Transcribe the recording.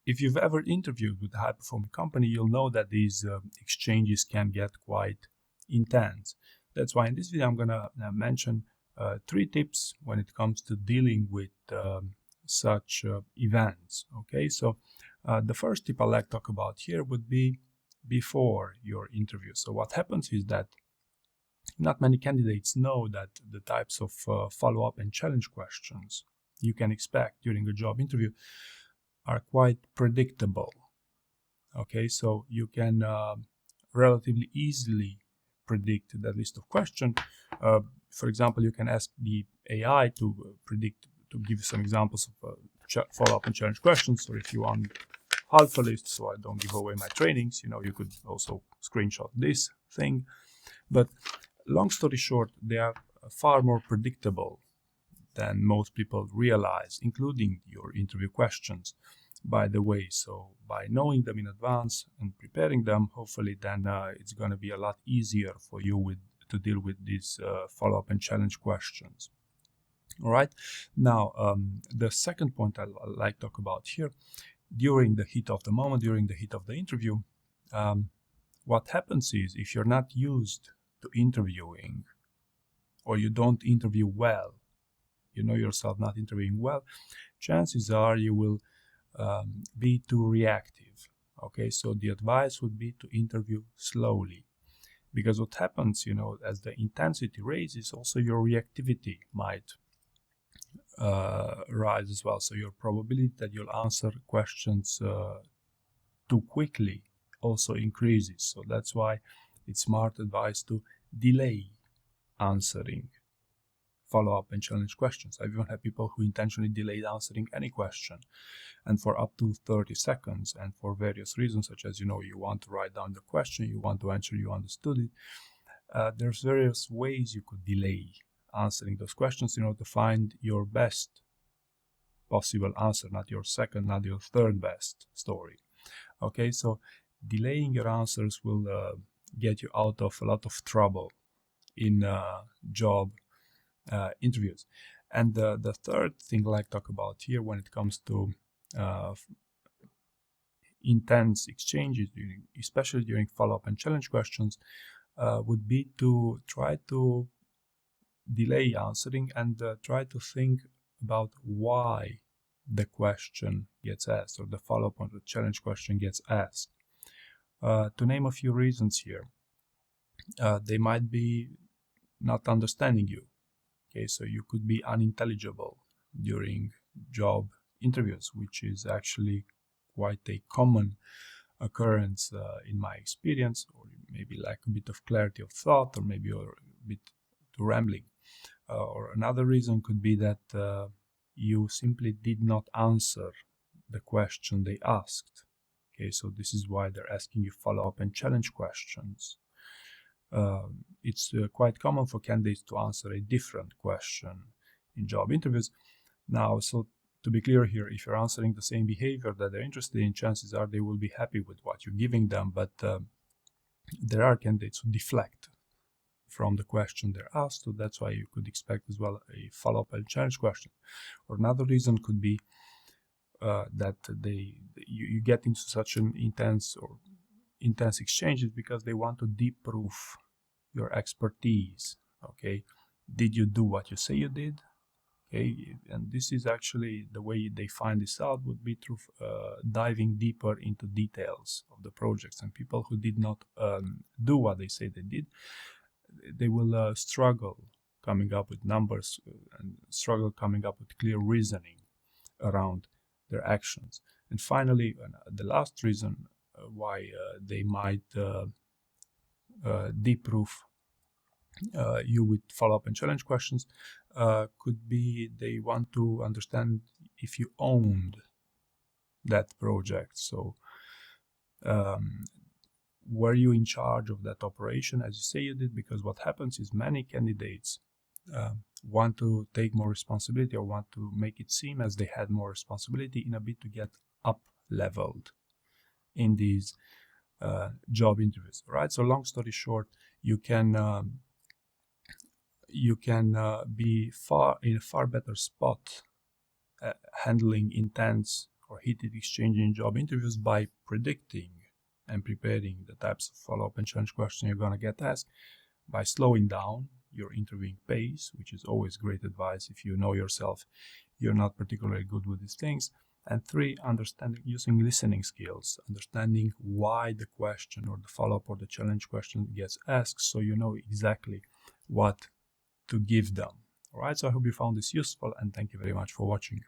if you've ever interviewed with a high-performing company, you'll know that these exchanges can get quite intense. That's why in this video I'm going to mention 3 tips when it comes to dealing with such events. Okay, so the first tip I'd like to talk about here would be before your interview. So what happens is that not many candidates know that the types of follow-up and challenge questions you can expect during a job interview are quite predictable. Okay, so you can relatively easily predict that list of questions. For example, you can ask the AI to give you some examples of follow-up and challenge questions, or if you want alpha list, so I don't give away my trainings, you could also screenshot this thing. But long story short, they are far more predictable than most people realize, including your interview questions, by the way. So by knowing them in advance and preparing them, hopefully then it's going to be a lot easier for you to deal with these follow-up and challenge questions. All right. Now, the second point I'd like to talk about here, during the heat of the moment, during the heat of the interview, what happens is if you're not used to interviewing, or you don't interview well, you know yourself not interviewing well, chances are you will be too reactive. Okay, so the advice would be to interview slowly, because what happens, as the intensity raises, also your reactivity might rise as well. So your probability that you'll answer questions too quickly also increases. So that's why it's smart advice to delay answering follow-up and challenge questions. I've even had people who intentionally delayed answering any question, and for up to 30 seconds, and for various reasons, such as, you want to write down the question, you want to ensure you understood it. There's various ways you could delay answering those questions in order to find your best possible answer, not your second, not your third best story. Okay, so delaying your answers will get you out of a lot of trouble in job interviews. And the third thing I'd like to talk about here when it comes to intense exchanges, especially during follow-up and challenge questions, would be to try to delay answering and try to think about why the question gets asked, or the follow-up on the challenge question gets asked. To name a few reasons here, they might be not understanding you. Okay, so you could be unintelligible during job interviews, which is actually quite a common occurrence in my experience, or maybe lack a bit of clarity of thought, or maybe you're a bit too rambling. Or another reason could be that you simply did not answer the question they asked. Okay, so this is why they're asking you follow-up and challenge questions. It's quite common for candidates to answer a different question in job interviews. Now, so to be clear here, if you're answering the same behavior that they're interested in, chances are they will be happy with what you're giving them, but there are candidates who deflect from the question they're asked, so that's why you could expect as well a follow-up and challenge question. Or another reason could be that you get into such an intense exchanges because they want to deep-proof your expertise. Okay, did you do what you say you did? Okay, and this is actually the way they find this out would be through diving deeper into details of the projects. And people who did not do what they say they did, they will struggle coming up with numbers and struggle coming up with clear reasoning around their actions. And finally, the last reason why they might deep-proof you with follow-up and challenge questions could be they want to understand if you owned that project. So were you in charge of that operation as you say you did? Because what happens is many candidates want to take more responsibility, or want to make it seem as they had more responsibility in a bit to get up-leveled in these job interviews, right? So long story short, you can be in a far better spot handling intense or heated exchange in job interviews by predicting and preparing the types of follow-up and challenge questions you're going to get asked, by slowing down your interviewing pace, which is always great advice if you know yourself you're not particularly good with these things. And 3, using listening skills, understanding why the question or the follow-up or the challenge question gets asked, so you know exactly what to give them. All right, so I hope you found this useful, and thank you very much for watching.